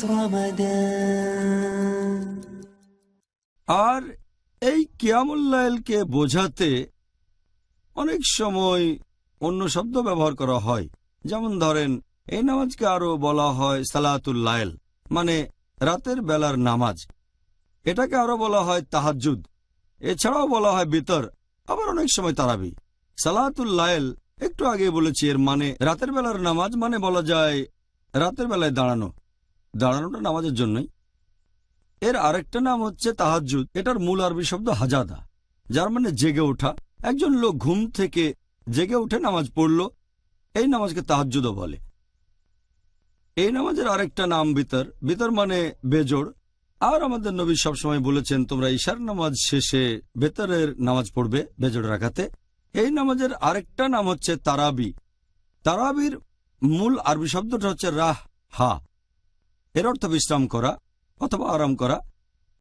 رمضان আর এই কিয়ামুল লাইলকে বোঝাতে অনেক সময় অন্য শব্দ ব্যবহার করা হয়। যেমন ধরেন, এই নামাজকে আরো বলা হয় সালাতুল লাইল, মানে রাতের বেলার নামাজ। এটাকে আরো বলা হয় তাহাজ্জুদ, এছাড়াও বলা হয় বিতর, আবার অনেক সময় তারাবি। সালাতুল লাইল একটু আগে বলেছি, এর মানে রাতের বেলার নামাজ, মানে বলা যায় রাতের বেলায় দাঁড়ানোটা নামাজের জন্যই। এর আরেকটা নাম হচ্ছে তাহাজ্জুদ। এটার মূল আরবি শব্দ হাজাদা, যার মানে জেগে ওঠা। একজন লোক ঘুম থেকে জেগে উঠে নামাজ পড়ল, এই নামাজকে তাহাজ্জুদও বলে। এই নামাজের আরেকটা নাম বিতর। বিতর মানে বেজোড়। আর আমাদের নবী সবসময় বলেছেন, তোমরা ঈশার নামাজ শেষে বেতরের নামাজ পড়বে বেজোড় রাখাতে। এই নামাজের আরেকটা নাম হচ্ছে তারাবি। তারাবির মূল আরবি শব্দটা হচ্ছে রাহ হা। এর অর্থ বিশ্রাম করা অথবা আরাম করা।